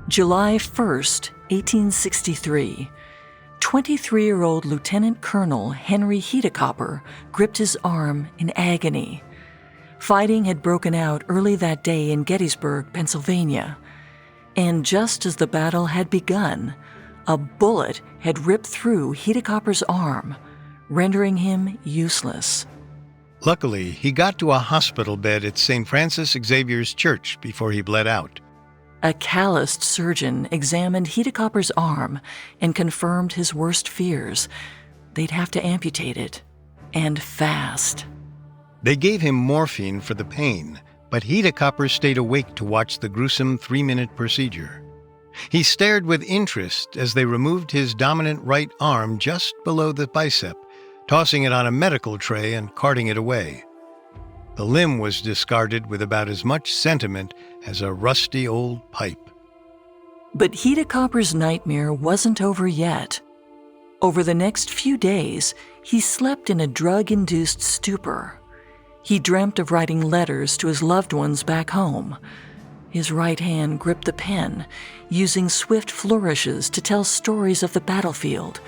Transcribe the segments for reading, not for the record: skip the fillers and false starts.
July 1st, 1863. 23-year-old Lieutenant Colonel Henry Heatacopper gripped his arm in agony. Fighting had broken out early that day in Gettysburg, Pennsylvania. And just as the battle had begun, a bullet had ripped through Heatacopper's arm, rendering him useless. Luckily, he got to a hospital bed at St. Francis Xavier's Church before he bled out. A calloused surgeon examined Heatacopper's arm and confirmed his worst fears. They'd have to amputate it, and fast. They gave him morphine for the pain, but Heatacopper stayed awake to watch the gruesome 3-minute procedure. He stared with interest as they removed his dominant right arm just below the bicep, tossing it on a medical tray and carting it away. The limb was discarded with about as much sentiment as a rusty old pipe. But Heatacopper's nightmare wasn't over yet. Over the next few days, he slept in a drug-induced stupor. He dreamt of writing letters to his loved ones back home. His right hand gripped the pen, using swift flourishes to tell stories of the battlefield.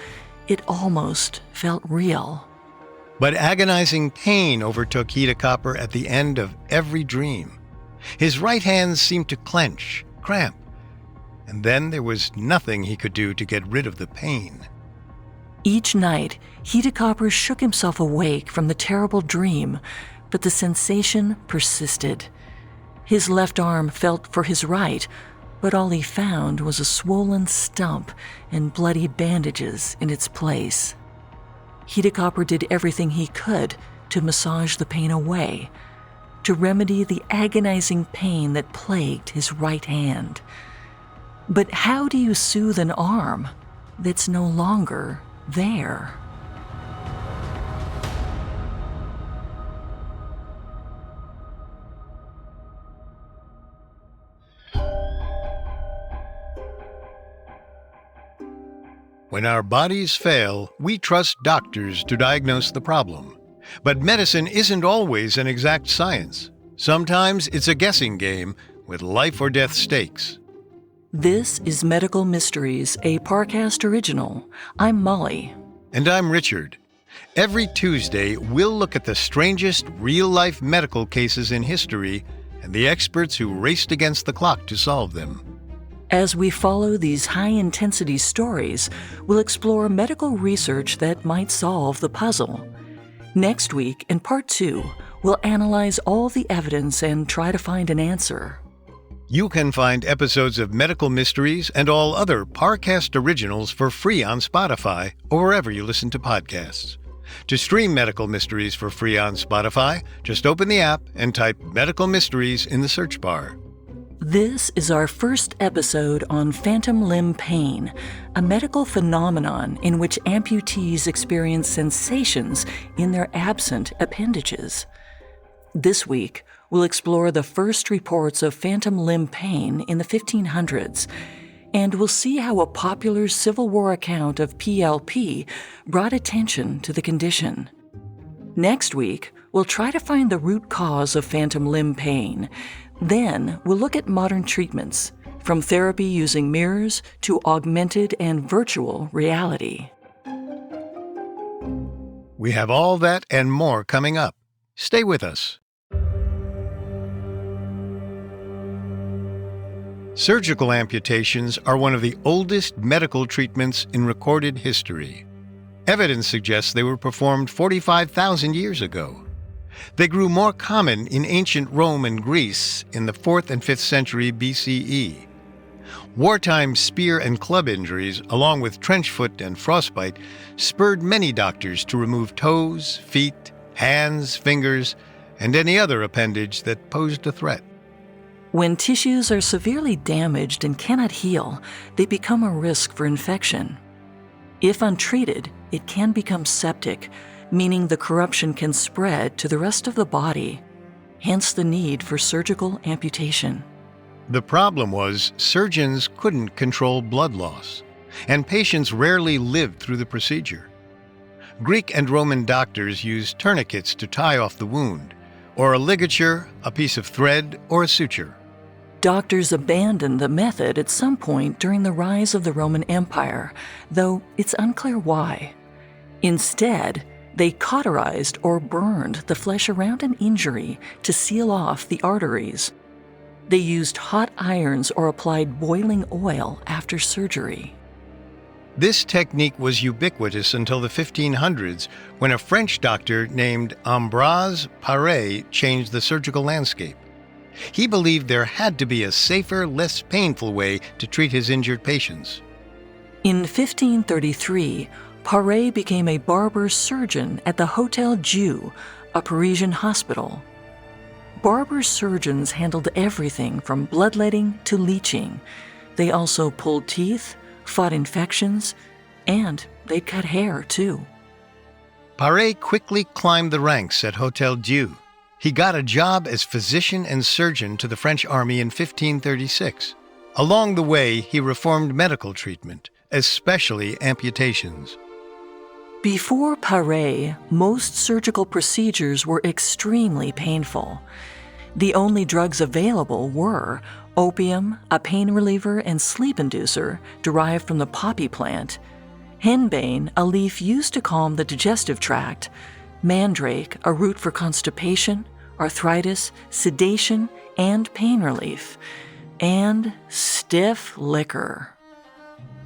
It almost felt real. But agonizing pain overtook Heatacopper at the end of every dream. His right hand seemed to clench, cramp, and then there was nothing he could do to get rid of the pain. Each night, Heatacopper shook himself awake from the terrible dream, but the sensation persisted. His left arm felt for his right, but all he found was a swollen stump and bloody bandages in its place. Heatacopper did everything he could to massage the pain away, to remedy the agonizing pain that plagued his right hand. But how do you soothe an arm that's no longer there? When our bodies fail, we trust doctors to diagnose the problem. But medicine isn't always an exact science. Sometimes it's a guessing game with life or death stakes. This is Medical Mysteries, a Parcast original. I'm Molly. And I'm Richard. Every Tuesday, we'll look at the strangest real-life medical cases in history and the experts who raced against the clock to solve them. As we follow these high-intensity stories, we'll explore medical research that might solve the puzzle. Next week, in Part 2, we'll analyze all the evidence and try to find an answer. You can find episodes of Medical Mysteries and all other Parcast originals for free on Spotify or wherever you listen to podcasts. To stream Medical Mysteries for free on Spotify, just open the app and type Medical Mysteries in the search bar. This is our first episode on phantom limb pain, a medical phenomenon in which amputees experience sensations in their absent appendages. This week, we'll explore the first reports of phantom limb pain in the 1500s, and we'll see how a popular Civil War account of PLP brought attention to the condition. Next week, we'll try to find the root cause of phantom limb pain. Then, we'll look at modern treatments, from therapy using mirrors to augmented and virtual reality. We have all that and more coming up. Stay with us. Surgical amputations are one of the oldest medical treatments in recorded history. Evidence suggests they were performed 45,000 years ago. They grew more common in ancient Rome and Greece in the 4th and 5th century BCE. Wartime spear and club injuries, along with trench foot and frostbite, spurred many doctors to remove toes, feet, hands, fingers, and any other appendage that posed a threat. When tissues are severely damaged and cannot heal, they become a risk for infection. If untreated, it can become septic, meaning the corruption can spread to the rest of the body, hence the need for surgical amputation. The problem was surgeons couldn't control blood loss, and patients rarely lived through the procedure. Greek and Roman doctors used tourniquets to tie off the wound, or a ligature, a piece of thread, or a suture. Doctors abandoned the method at some point during the rise of the Roman Empire, though it's unclear why. Instead, they cauterized or burned the flesh around an injury to seal off the arteries. They used hot irons or applied boiling oil after surgery. This technique was ubiquitous until the 1500s, when a French doctor named Ambroise Paré changed the surgical landscape. He believed there had to be a safer, less painful way to treat his injured patients. In 1533, Paré became a barber surgeon at the Hôtel Dieu, a Parisian hospital. Barber surgeons handled everything from bloodletting to leeching. They also pulled teeth, fought infections, and they'd cut hair, too. Paré quickly climbed the ranks at Hôtel Dieu. He got a job as physician and surgeon to the French army in 1536. Along the way, he reformed medical treatment, especially amputations. Before Paré, most surgical procedures were extremely painful. The only drugs available were opium, a pain reliever and sleep inducer derived from the poppy plant, henbane, a leaf used to calm the digestive tract, mandrake, a root for constipation, arthritis, sedation, and pain relief, and stiff liquor.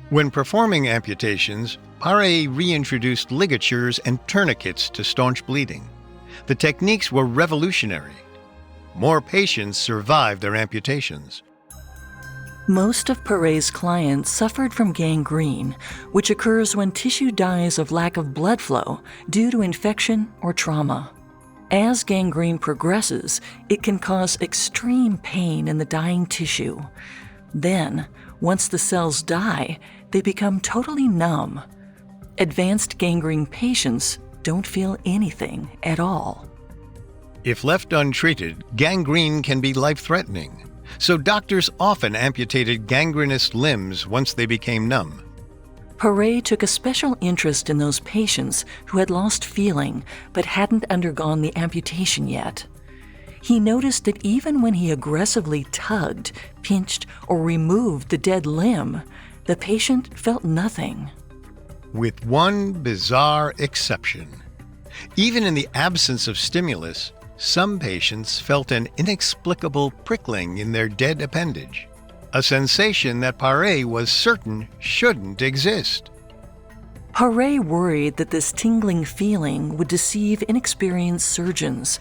When performing amputations, Paré reintroduced ligatures and tourniquets to staunch bleeding. The techniques were revolutionary. More patients survived their amputations. Most of Paré's clients suffered from gangrene, which occurs when tissue dies of lack of blood flow due to infection or trauma. As gangrene progresses, it can cause extreme pain in the dying tissue. Then, once the cells die, they become totally numb. Advanced gangrene patients don't feel anything at all. If left untreated, gangrene can be life-threatening, so doctors often amputated gangrenous limbs once they became numb. Paré took a special interest in those patients who had lost feeling but hadn't undergone the amputation yet. He noticed that even when he aggressively tugged, pinched, or removed the dead limb, the patient felt nothing. With one bizarre exception. Even in the absence of stimulus, some patients felt an inexplicable prickling in their dead appendage, a sensation that Paré was certain shouldn't exist. Paré worried that this tingling feeling would deceive inexperienced surgeons,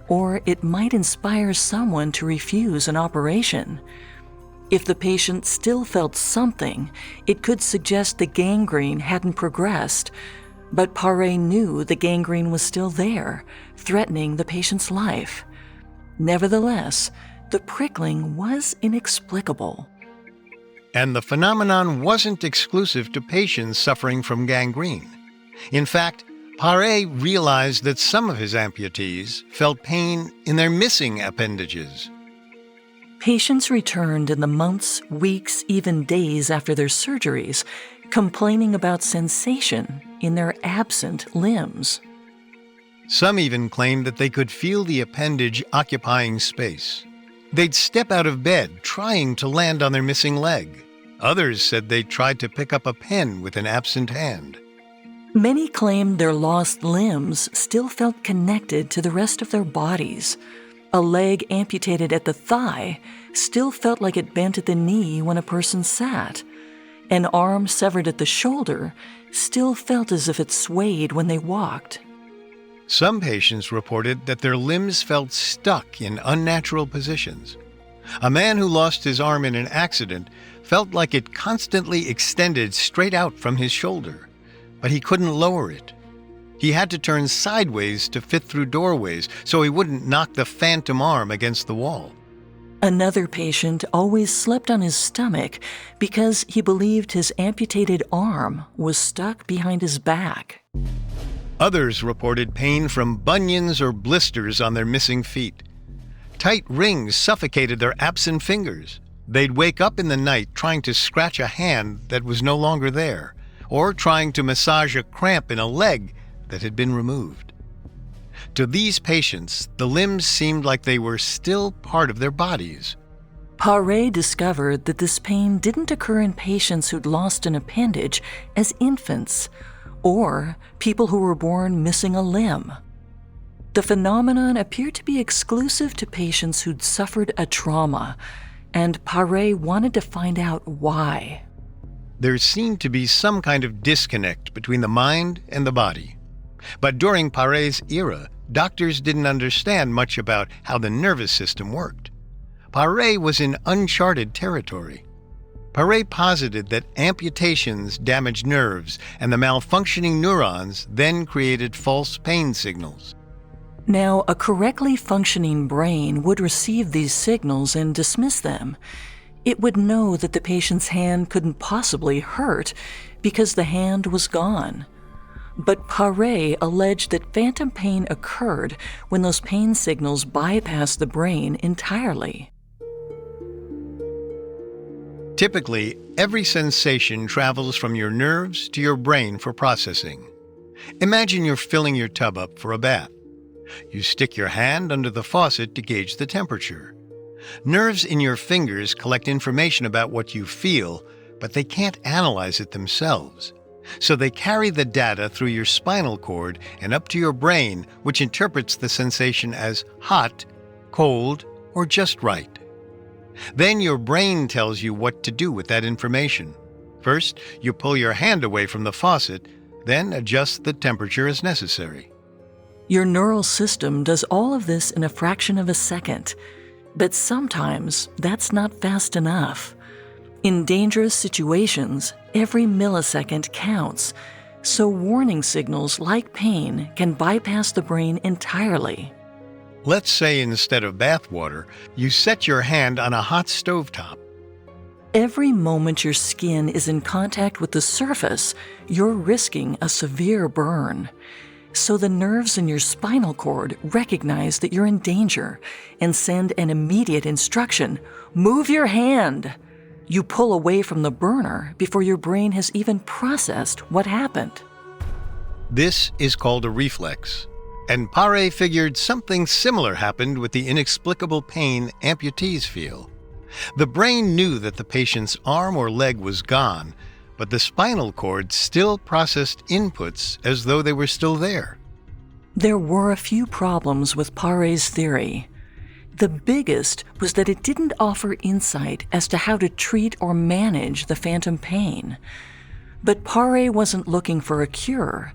or it might inspire someone to refuse an operation. If the patient still felt something, it could suggest the gangrene hadn't progressed, but Paré knew the gangrene was still there, threatening the patient's life. Nevertheless, the prickling was inexplicable. And the phenomenon wasn't exclusive to patients suffering from gangrene. In fact, Paré realized that some of his amputees felt pain in their missing appendages. Patients returned in the months, weeks, even days after their surgeries, complaining about sensation in their absent limbs. Some even claimed that they could feel the appendage occupying space. They'd step out of bed, trying to land on their missing leg. Others said they tried to pick up a pen with an absent hand. Many claimed their lost limbs still felt connected to the rest of their bodies. A leg amputated at the thigh still felt like it bent at the knee when a person sat. An arm severed at the shoulder still felt as if it swayed when they walked. Some patients reported that their limbs felt stuck in unnatural positions. A man who lost his arm in an accident felt like it constantly extended straight out from his shoulder, but he couldn't lower it. He had to turn sideways to fit through doorways so he wouldn't knock the phantom arm against the wall. Another patient always slept on his stomach because he believed his amputated arm was stuck behind his back. Others reported pain from bunions or blisters on their missing feet. Tight rings suffocated their absent fingers. They'd wake up in the night trying to scratch a hand that was no longer there, or trying to massage a cramp in a leg that had been removed. To these patients, the limbs seemed like they were still part of their bodies. Paré discovered that this pain didn't occur in patients who'd lost an appendage as infants, or people who were born missing a limb. The phenomenon appeared to be exclusive to patients who'd suffered a trauma, and Paré wanted to find out why. There seemed to be some kind of disconnect between the mind and the body. But during Paré's era, doctors didn't understand much about how the nervous system worked. Paré was in uncharted territory. Paré posited that amputations damaged nerves, and the malfunctioning neurons then created false pain signals. Now, a correctly functioning brain would receive these signals and dismiss them. It would know that the patient's hand couldn't possibly hurt because the hand was gone. But Paré alleged that phantom pain occurred when those pain signals bypassed the brain entirely. Typically, every sensation travels from your nerves to your brain for processing. Imagine you're filling your tub up for a bath. You stick your hand under the faucet to gauge the temperature. Nerves in your fingers collect information about what you feel, but they can't analyze it themselves. So they carry the data through your spinal cord and up to your brain, which interprets the sensation as hot, cold, or just right. Then your brain tells you what to do with that information. First, you pull your hand away from the faucet, then adjust the temperature as necessary. Your neural system does all of this in a fraction of a second, but sometimes that's not fast enough. In dangerous situations, every millisecond counts, so warning signals like pain can bypass the brain entirely. Let's say instead of bath water, you set your hand on a hot stovetop. Every moment your skin is in contact with the surface, you're risking a severe burn. So the nerves in your spinal cord recognize that you're in danger and send an immediate instruction: move your hand. You pull away from the burner before your brain has even processed what happened. This is called a reflex. And Paré figured something similar happened with the inexplicable pain amputees feel. The brain knew that the patient's arm or leg was gone, but the spinal cord still processed inputs as though they were still there. There were a few problems with Paré's theory. The biggest was that it didn't offer insight as to how to treat or manage the phantom pain. But Paré wasn't looking for a cure.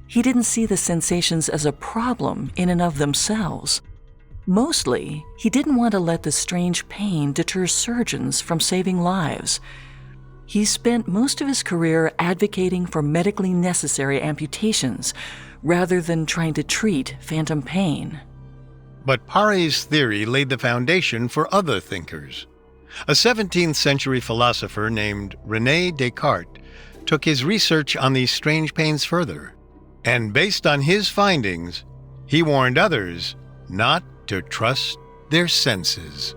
He didn't see the sensations as a problem in and of themselves. Mostly, he didn't want to let the strange pain deter surgeons from saving lives. He spent most of his career advocating for medically necessary amputations rather than trying to treat phantom pain. But Paré's theory laid the foundation for other thinkers. A 17th century philosopher named René Descartes took his research on these strange pains further. And based on his findings, he warned others not to trust their senses.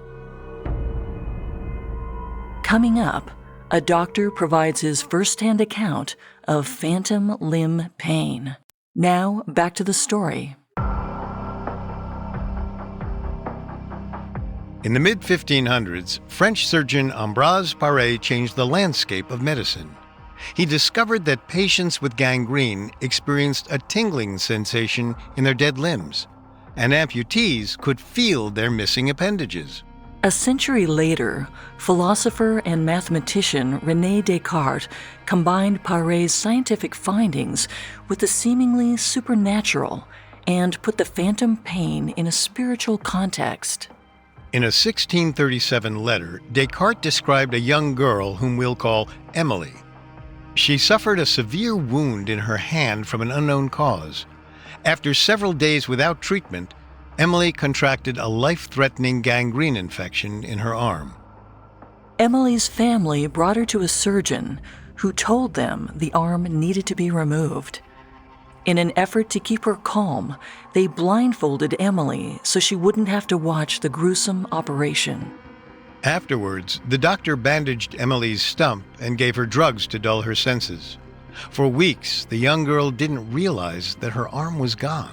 Coming up, a doctor provides his first-hand account of phantom limb pain. Now, back to the story. In the mid-1500s, French surgeon Ambroise Paré changed the landscape of medicine. He discovered that patients with gangrene experienced a tingling sensation in their dead limbs, and amputees could feel their missing appendages. A century later, philosopher and mathematician René Descartes combined Paré's scientific findings with the seemingly supernatural and put the phantom pain in a spiritual context. In a 1637 letter, Descartes described a young girl whom we'll call Emily. She suffered a severe wound in her hand from an unknown cause. After several days without treatment, Emily contracted a life-threatening gangrene infection in her arm. Emily's family brought her to a surgeon who told them the arm needed to be removed. In an effort to keep her calm, they blindfolded Emily so she wouldn't have to watch the gruesome operation. Afterwards, the doctor bandaged Emily's stump and gave her drugs to dull her senses. For weeks, the young girl didn't realize that her arm was gone.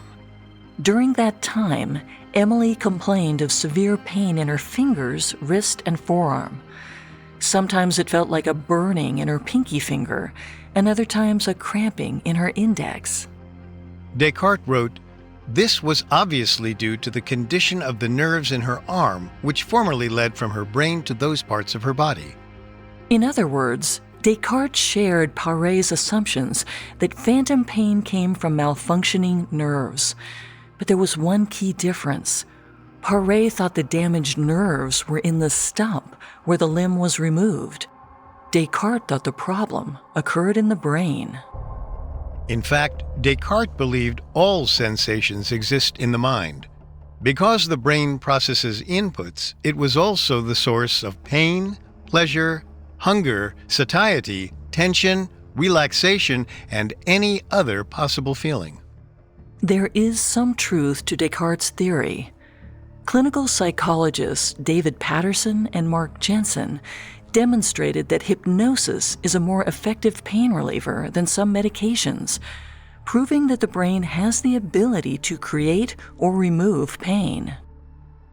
During that time, Emily complained of severe pain in her fingers, wrist, and forearm. Sometimes it felt like a burning in her pinky finger, and other times a cramping in her index. Descartes wrote, "This was obviously due to the condition of the nerves in her arm, which formerly led from her brain to those parts of her body." In other words, Descartes shared Paré's assumptions that phantom pain came from malfunctioning nerves. But there was one key difference. Paré thought the damaged nerves were in the stump where the limb was removed. Descartes thought the problem occurred in the brain. In fact, Descartes believed all sensations exist in the mind. Because the brain processes inputs, it was also the source of pain, pleasure, hunger, satiety, tension, relaxation, and any other possible feeling. There is some truth to Descartes' theory. Clinical psychologists David Patterson and Mark Jensen demonstrated that hypnosis is a more effective pain reliever than some medications, proving that the brain has the ability to create or remove pain.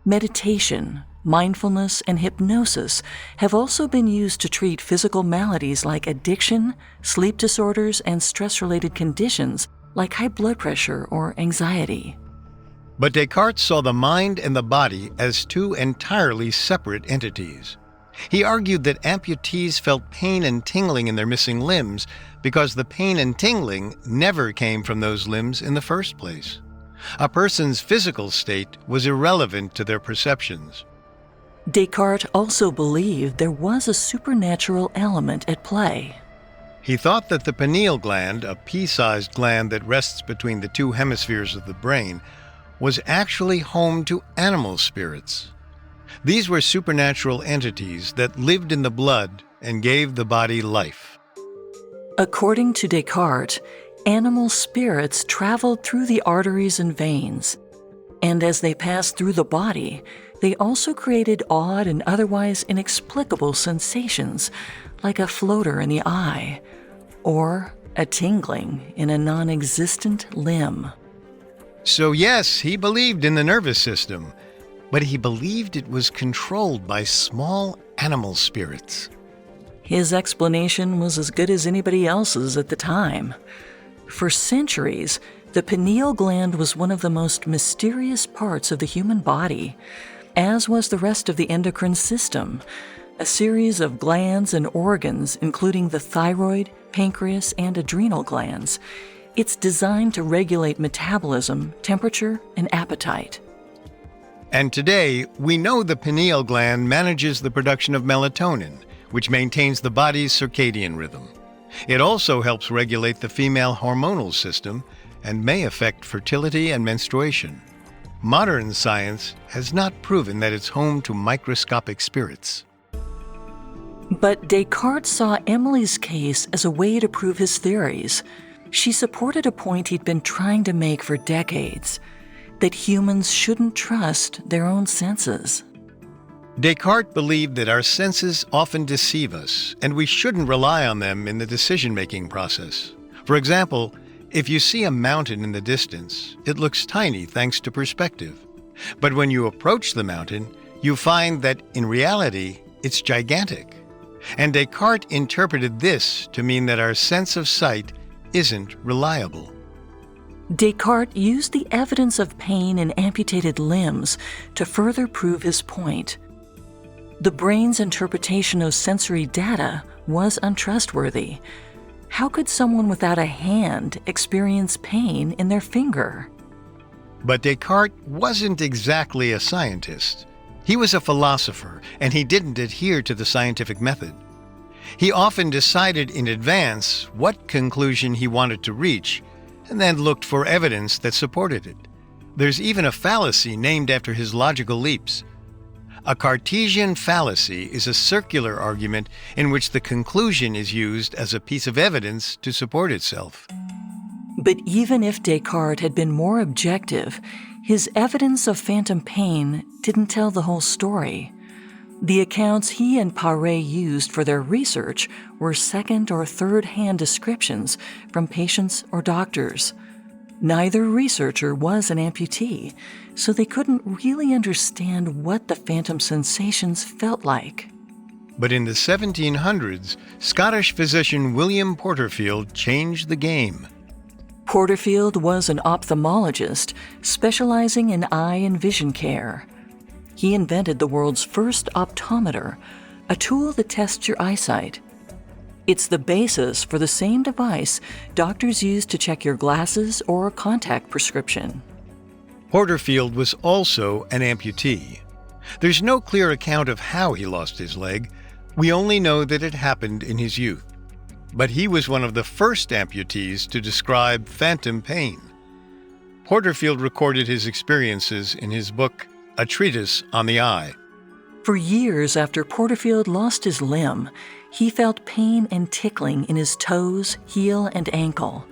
Meditation, mindfulness, and hypnosis have also been used to treat physical maladies like addiction, sleep disorders, and stress-related conditions like high blood pressure or anxiety. But Descartes saw the mind and the body as two entirely separate entities. He argued that amputees felt pain and tingling in their missing limbs because the pain and tingling never came from those limbs in the first place. A person's physical state was irrelevant to their perceptions. Descartes also believed there was a supernatural element at play. He thought that the pineal gland, a pea-sized gland that rests between the two hemispheres of the brain, was actually home to animal spirits. These were supernatural entities that lived in the blood and gave the body life. According to Descartes, animal spirits traveled through the arteries and veins, and as they passed through the body, they also created odd and otherwise inexplicable sensations, like a floater in the eye, or a tingling in a non-existent limb. So yes, he believed in the nervous system, but he believed it was controlled by small animal spirits. His explanation was as good as anybody else's at the time. For centuries, the pineal gland was one of the most mysterious parts of the human body, as was the rest of the endocrine system, a series of glands and organs, including the thyroid, pancreas, and adrenal glands. It's designed to regulate metabolism, temperature, and appetite. And today, we know the pineal gland manages the production of melatonin, which maintains the body's circadian rhythm. It also helps regulate the female hormonal system and may affect fertility and menstruation. Modern science has not proven that it's home to microscopic spirits. But Descartes saw Emily's case as a way to prove his theories. She supported a point he'd been trying to make for decades, that humans shouldn't trust their own senses. Descartes believed that our senses often deceive us, and we shouldn't rely on them in the decision-making process. For example, if you see a mountain in the distance, it looks tiny thanks to perspective. But when you approach the mountain, you find that in reality, it's gigantic. And Descartes interpreted this to mean that our sense of sight isn't reliable. Descartes used the evidence of pain in amputated limbs to further prove his point. The brain's interpretation of sensory data was untrustworthy. How could someone without a hand experience pain in their finger? But Descartes wasn't exactly a scientist. He was a philosopher, and he didn't adhere to the scientific method. He often decided in advance what conclusion he wanted to reach, and then looked for evidence that supported it. There's even a fallacy named after his logical leaps. A Cartesian fallacy is a circular argument in which the conclusion is used as a piece of evidence to support itself. But even if Descartes had been more objective, his evidence of phantom pain didn't tell the whole story. The accounts he and Paré used for their research were second or third-hand descriptions from patients or doctors. Neither researcher was an amputee, so they couldn't really understand what the phantom sensations felt like. But in the 1700s, Scottish physician William Porterfield changed the game. Porterfield was an ophthalmologist specializing in eye and vision care. He invented the world's first optometer, a tool that tests your eyesight. It's the basis for the same device doctors use to check your glasses or contact prescription. Porterfield was also an amputee. There's no clear account of how he lost his leg. We only know that it happened in his youth. But he was one of the first amputees to describe phantom pain. Porterfield recorded his experiences in his book, A Treatise on the Eye. For years after Porterfield lost his limb, he felt pain and tickling in his toes, heel, and ankle.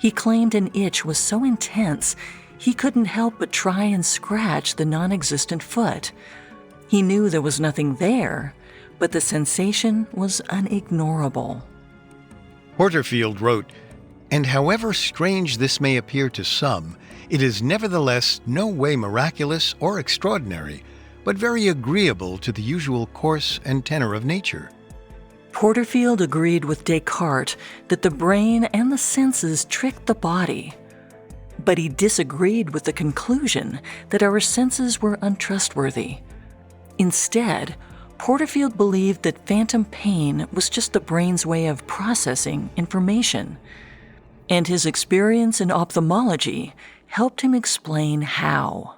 He claimed an itch was so intense he couldn't help but try and scratch the non-existent foot. He knew there was nothing there, but the sensation was unignorable. Porterfield wrote, "And however strange this may appear to some, it is nevertheless no way miraculous or extraordinary, but very agreeable to the usual course and tenor of nature." Porterfield agreed with Descartes that the brain and the senses tricked the body. But he disagreed with the conclusion that our senses were untrustworthy. Instead, Porterfield believed that phantom pain was just the brain's way of processing information. And his experience in ophthalmology helped him explain how.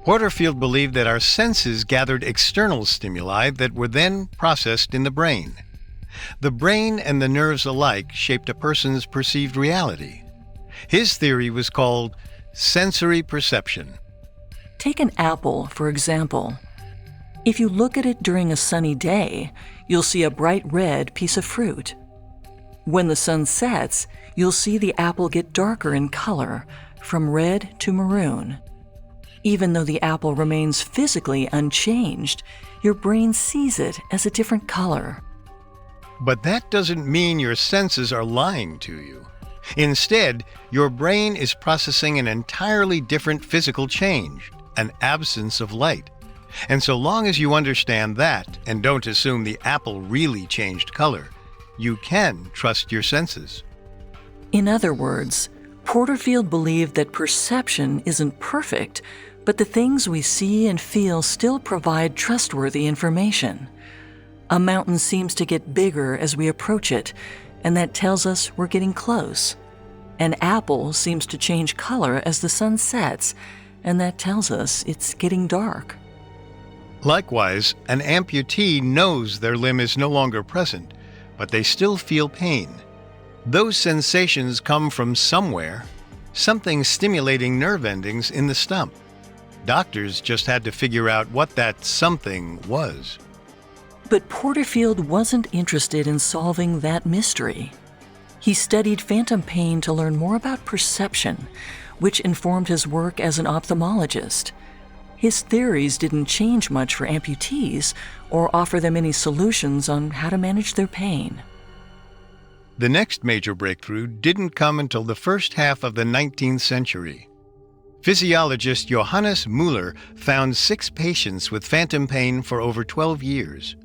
Porterfield believed that our senses gathered external stimuli that were then processed in the brain. The brain and the nerves alike shaped a person's perceived reality. His theory was called sensory perception. Take an apple, for example. If you look at it during a sunny day, you'll see a bright red piece of fruit. When the sun sets, you'll see the apple get darker in color, from red to maroon. Even though the apple remains physically unchanged, your brain sees it as a different color. But that doesn't mean your senses are lying to you. Instead, your brain is processing an entirely different physical change, an absence of light. And so long as you understand that and don't assume the apple really changed color, you can trust your senses. In other words, Porterfield believed that perception isn't perfect, but the things we see and feel still provide trustworthy information. A mountain seems to get bigger as we approach it, and that tells us we're getting close. An apple seems to change color as the sun sets, and that tells us it's getting dark. Likewise, an amputee knows their limb is no longer present, but they still feel pain. Those sensations come from somewhere, something stimulating nerve endings in the stump. Doctors just had to figure out what that something was. But Porterfield wasn't interested in solving that mystery. He studied phantom pain to learn more about perception, which informed his work as an ophthalmologist. His theories didn't change much for amputees or offer them any solutions on how to manage their pain. The next major breakthrough didn't come until the first half of the 19th century. Physiologist Johannes Müller found 6 patients with phantom pain for over 12 years.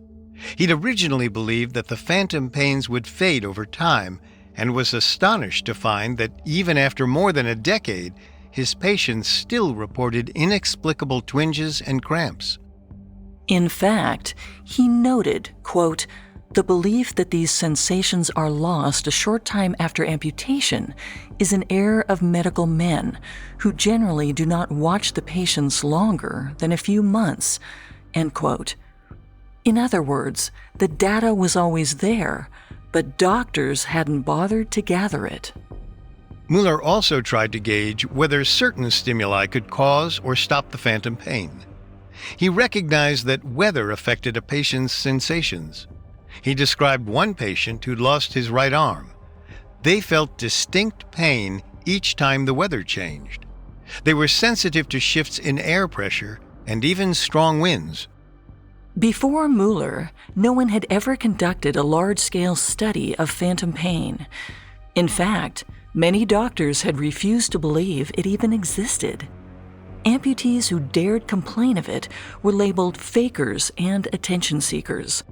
He'd originally believed that the phantom pains would fade over time and was astonished to find that even after more than a decade, his patients still reported inexplicable twinges and cramps. In fact, he noted, quote, "The belief that these sensations are lost a short time after amputation is an error of medical men who generally do not watch the patients longer than a few months," end quote. In other words, the data was always there, but doctors hadn't bothered to gather it. Müller also tried to gauge whether certain stimuli could cause or stop the phantom pain. He recognized that weather affected a patient's sensations. He described one patient who'd lost his right arm. They felt distinct pain each time the weather changed. They were sensitive to shifts in air pressure and even strong winds. Before Müller, no one had ever conducted a large-scale study of phantom pain. In fact, Many doctors had refused to believe it even existed. Amputees who dared complain of it were labeled fakers and attention seekers.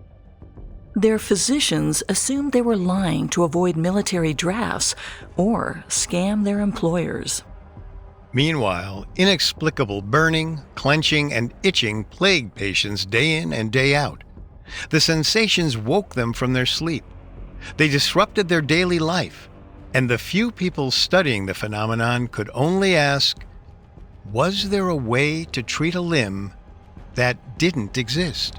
Their physicians assumed they were lying to avoid military drafts or scam their employers. Meanwhile, inexplicable burning, clenching, and itching plagued patients day in and day out. The sensations woke them from their sleep. They disrupted their daily life, and the few people studying the phenomenon could only ask, was there a way to treat a limb that didn't exist?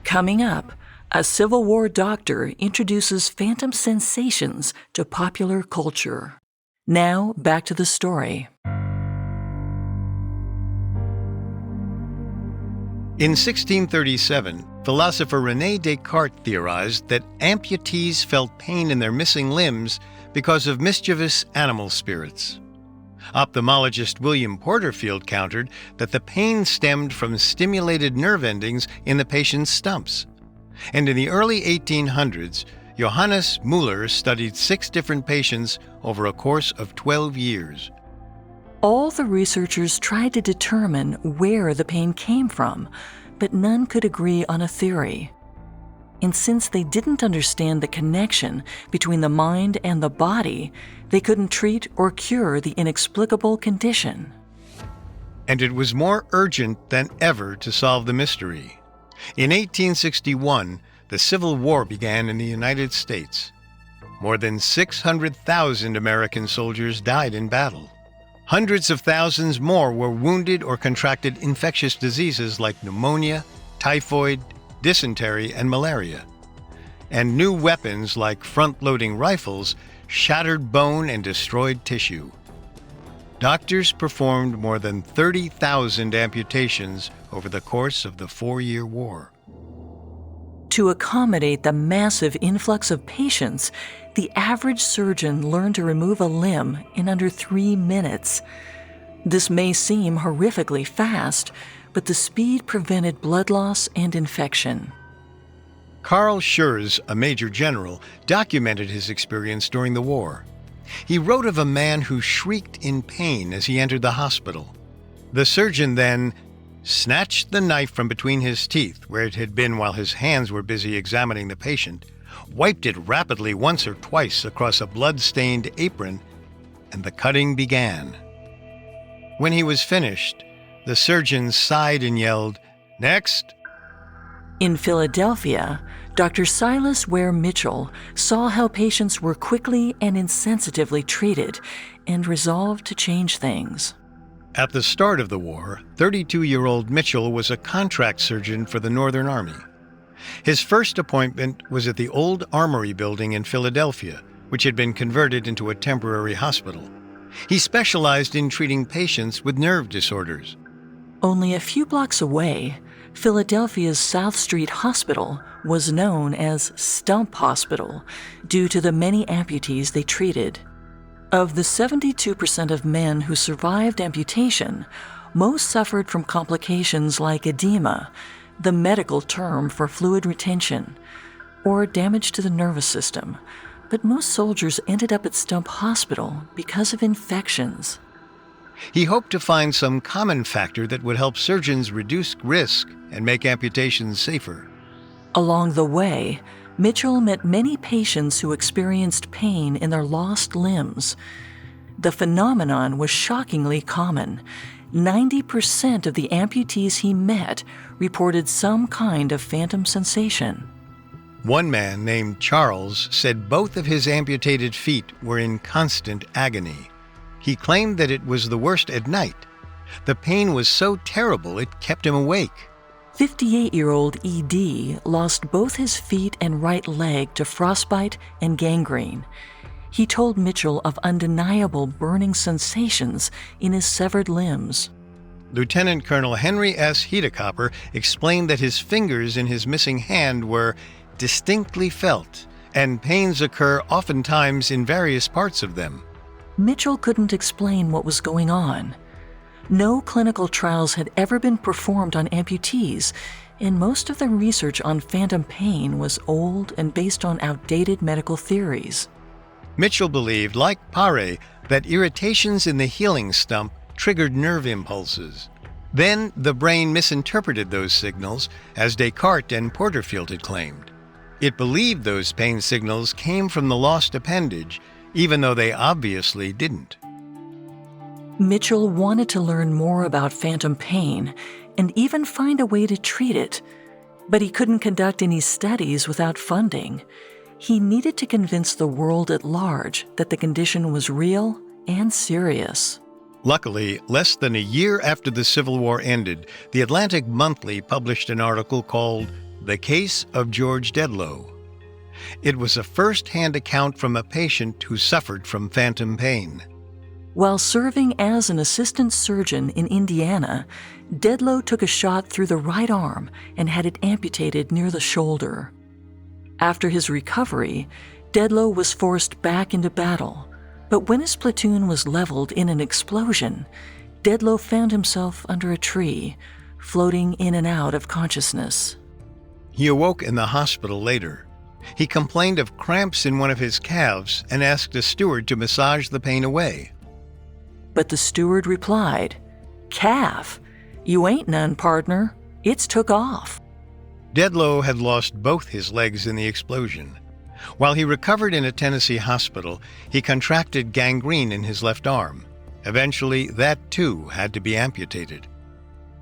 Coming up, a Civil War doctor introduces phantom sensations to popular culture. Now, back to the story. In 1637, philosopher René Descartes theorized that amputees felt pain in their missing limbs because of mischievous animal spirits. Ophthalmologist William Porterfield countered that the pain stemmed from stimulated nerve endings in the patient's stumps. And in the early 1800s, Johannes Müller studied 6 different patients over a course of 12 years. All the researchers tried to determine where the pain came from, but none could agree on a theory. And since they didn't understand the connection between the mind and the body, they couldn't treat or cure the inexplicable condition. And it was more urgent than ever to solve the mystery. In 1861, the Civil War began in the United States. More than 600,000 American soldiers died in battle. Hundreds of thousands more were wounded or contracted infectious diseases like pneumonia, typhoid, dysentery, and malaria. And new weapons like front-loading rifles shattered bone and destroyed tissue. Doctors performed more than 30,000 amputations over the course of the 4-year war. To accommodate the massive influx of patients, the average surgeon learned to remove a limb in under 3 minutes. This may seem horrifically fast, but the speed prevented blood loss and infection. Carl Schurz, a major general, documented his experience during the war. He wrote of a man who shrieked in pain as he entered the hospital. The surgeon then snatched the knife from between his teeth, where it had been while his hands were busy examining the patient, wiped it rapidly once or twice across a blood-stained apron, and the cutting began. When he was finished, the surgeon sighed and yelled, "Next!" In Philadelphia, Dr. Silas Ware Mitchell saw how patients were quickly and insensitively treated and resolved to change things. At the start of the war, 32-year-old Mitchell was a contract surgeon for the Northern Army. His first appointment was at the old Armory building in Philadelphia, which had been converted into a temporary hospital. He specialized in treating patients with nerve disorders. Only a few blocks away, Philadelphia's South Street Hospital was known as Stump Hospital due to the many amputees they treated. Of the 72% of men who survived amputation, most suffered from complications like edema, the medical term for fluid retention, or damage to the nervous system. But most soldiers ended up at Stump Hospital because of infections. He hoped to find some common factor that would help surgeons reduce risk and make amputations safer. Along the way, Mitchell met many patients who experienced pain in their lost limbs. The phenomenon was shockingly common. 90% of the amputees he met reported some kind of phantom sensation. One man named Charles said both of his amputated feet were in constant agony. He claimed that it was the worst at night. The pain was so terrible it kept him awake. 58-year-old E.D. lost both his feet and right leg to frostbite and gangrene. He told Mitchell of undeniable burning sensations in his severed limbs. Lieutenant Colonel Henry S. Heidecopper explained that his fingers in his missing hand were distinctly felt, and pains occur oftentimes in various parts of them. Mitchell couldn't explain what was going on. No clinical trials had ever been performed on amputees, and most of the research on phantom pain was old and based on outdated medical theories. Mitchell believed, like Paré, that irritations in the healing stump triggered nerve impulses. Then the brain misinterpreted those signals, as Descartes and Porterfield had claimed. It believed those pain signals came from the lost appendage, even though they obviously didn't. Mitchell wanted to learn more about phantom pain and even find a way to treat it, but he couldn't conduct any studies without funding. He needed to convince the world at large that the condition was real and serious. Luckily, less than a year after the Civil War ended, the Atlantic Monthly published an article called "The Case of George Dedlow." It was a first-hand account from a patient who suffered from phantom pain. While serving as an assistant surgeon in Indiana, Dedlow took a shot through the right arm and had it amputated near the shoulder. After his recovery, Dedlow was forced back into battle, but when his platoon was leveled in an explosion, Dedlow found himself under a tree, floating in and out of consciousness. He awoke in the hospital later. He complained of cramps in one of his calves and asked a steward to massage the pain away. But the steward replied, "Calf? You ain't none, partner. It's took off." Dedlow had lost both his legs in the explosion. While he recovered in a Tennessee hospital, he contracted gangrene in his left arm. Eventually, that too had to be amputated.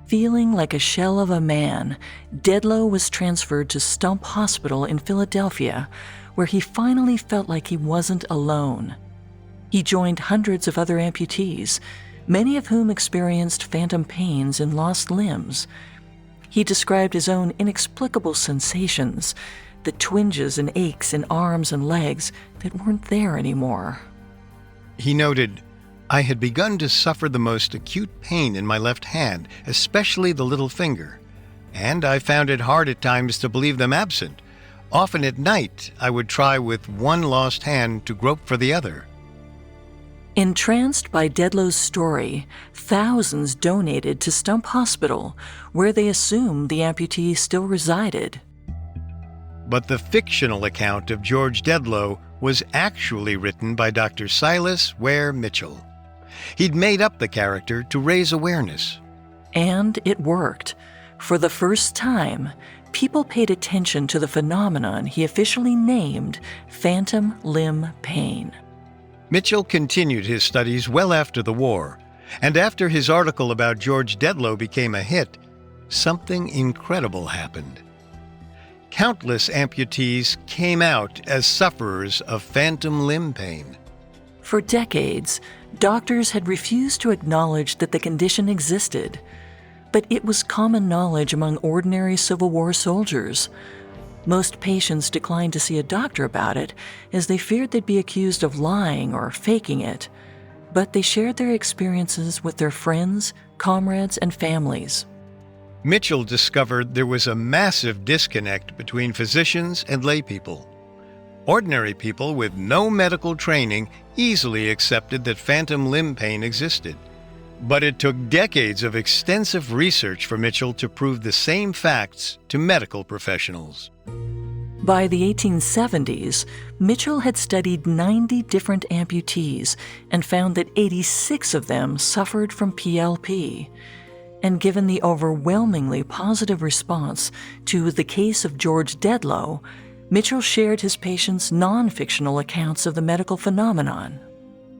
Feeling like a shell of a man, Dedlow was transferred to Stump Hospital in Philadelphia, where he finally felt like he wasn't alone. He joined hundreds of other amputees, many of whom experienced phantom pains and lost limbs. He described his own inexplicable sensations, the twinges and aches in arms and legs that weren't there anymore. He noted, "I had begun to suffer the most acute pain in my left hand, especially the little finger, and I found it hard at times to believe them absent. Often at night, I would try with one lost hand to grope for the other." Entranced by Dedlow's story, thousands donated to Stump Hospital, where they assumed the amputee still resided. But the fictional account of George Dedlow was actually written by Dr. Silas Ware Mitchell. He'd made up the character to raise awareness. And it worked. For the first time, people paid attention to the phenomenon he officially named phantom limb pain. Mitchell continued his studies well after the war, and after his article about George Dedlow became a hit, something incredible happened. Countless amputees came out as sufferers of phantom limb pain. For decades, doctors had refused to acknowledge that the condition existed, but it was common knowledge among ordinary Civil War soldiers. Most patients declined to see a doctor about it, as they feared they'd be accused of lying or faking it. But they shared their experiences with their friends, comrades, and families. Mitchell discovered there was a massive disconnect between physicians and laypeople. Ordinary people with no medical training easily accepted that phantom limb pain existed. But it took decades of extensive research for Mitchell to prove the same facts to medical professionals. By the 1870s, Mitchell had studied 90 different amputees and found that 86 of them suffered from PLP. And given the overwhelmingly positive response to the case of George Dedlow, Mitchell shared his patients' non-fictional accounts of the medical phenomenon.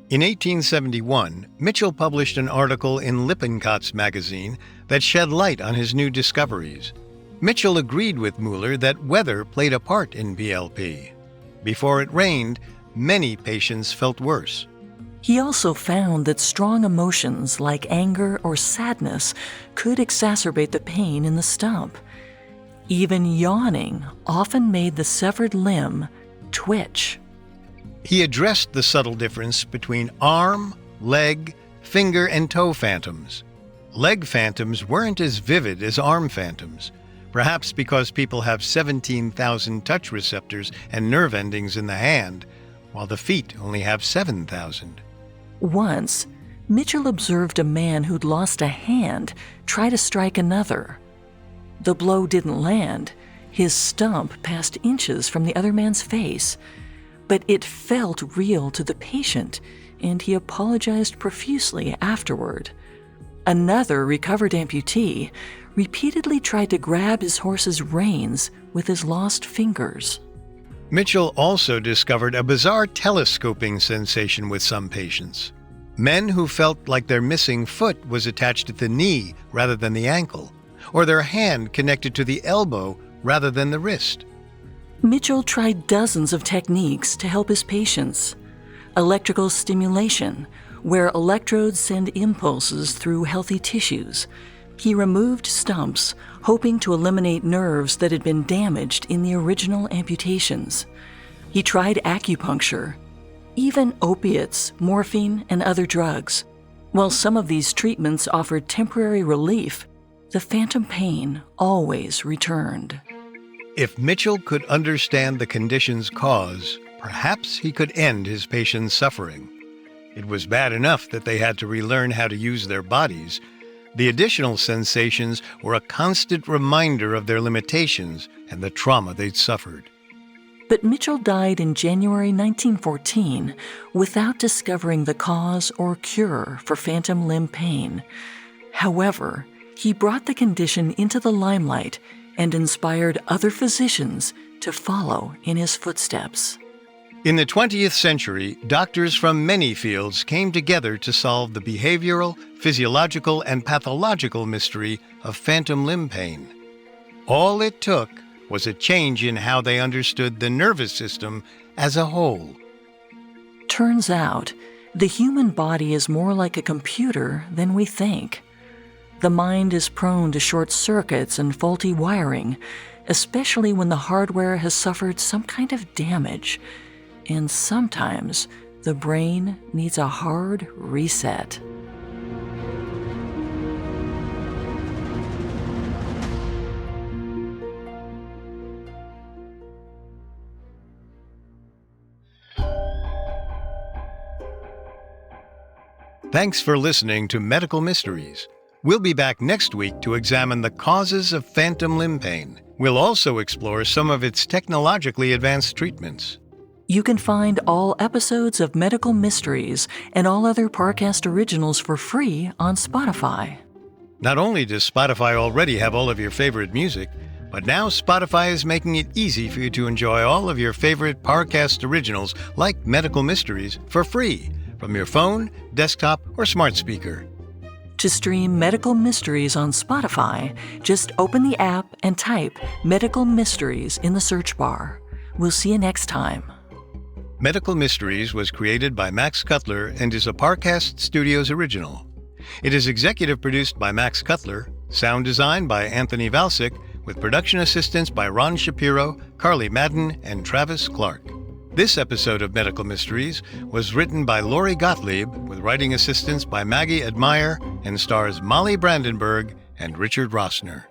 In 1871, Mitchell published an article in Lippincott's magazine that shed light on his new discoveries. Mitchell agreed with Mueller that weather played a part in PLP. Before it rained, many patients felt worse. He also found that strong emotions like anger or sadness could exacerbate the pain in the stump. Even yawning often made the severed limb twitch. He addressed the subtle difference between arm, leg, finger, and toe phantoms. Leg phantoms weren't as vivid as arm phantoms, perhaps because people have 17,000 touch receptors and nerve endings in the hand, while the feet only have 7,000. Once, Mitchell observed a man who'd lost a hand try to strike another. The blow didn't land. His stump passed inches from the other man's face. But it felt real to the patient, and he apologized profusely afterward. Another recovered amputee repeatedly tried to grab his horse's reins with his lost fingers. Mitchell also discovered a bizarre telescoping sensation with some patients. Men who felt like their missing foot was attached at the knee rather than the ankle, or their hand connected to the elbow rather than the wrist. Mitchell tried dozens of techniques to help his patients. Electrical stimulation, where electrodes send impulses through healthy tissues. He removed stumps, hoping to eliminate nerves that had been damaged in the original amputations. He tried acupuncture, even opiates, morphine, and other drugs. While some of these treatments offered temporary relief, the phantom pain always returned. If Mitchell could understand the condition's cause, perhaps he could end his patient's suffering. It was bad enough that they had to relearn how to use their bodies. The additional sensations were a constant reminder of their limitations and the trauma they'd suffered. But Mitchell died in January 1914 without discovering the cause or cure for phantom limb pain. However, he brought the condition into the limelight and inspired other physicians to follow in his footsteps. In the 20th century, doctors from many fields came together to solve the behavioral, physiological, and pathological mystery of phantom limb pain. All it took was a change in how they understood the nervous system as a whole. Turns out, the human body is more like a computer than we think. The mind is prone to short circuits and faulty wiring, especially when the hardware has suffered some kind of damage. And sometimes the brain needs a hard reset. Thanks for listening to Medical Mysteries. We'll be back next week to examine the causes of phantom limb pain. We'll also explore some of its technologically advanced treatments. You can find all episodes of Medical Mysteries and all other Parcast originals for free on Spotify. Not only does Spotify already have all of your favorite music, but now Spotify is making it easy for you to enjoy all of your favorite Parcast originals like Medical Mysteries for free from your phone, desktop, or smart speaker. To stream Medical Mysteries on Spotify, just open the app and type Medical Mysteries in the search bar. We'll see you next time. Medical Mysteries was created by Max Cutler and is a Parcast Studios original. It is executive produced by Max Cutler, sound design by Anthony Valsic, with production assistance by Ron Shapiro, Carly Madden, and Travis Clark. This episode of Medical Mysteries was written by Lori Gottlieb, with writing assistance by Maggie Admire, and stars Molly Brandenburg and Richard Rossner.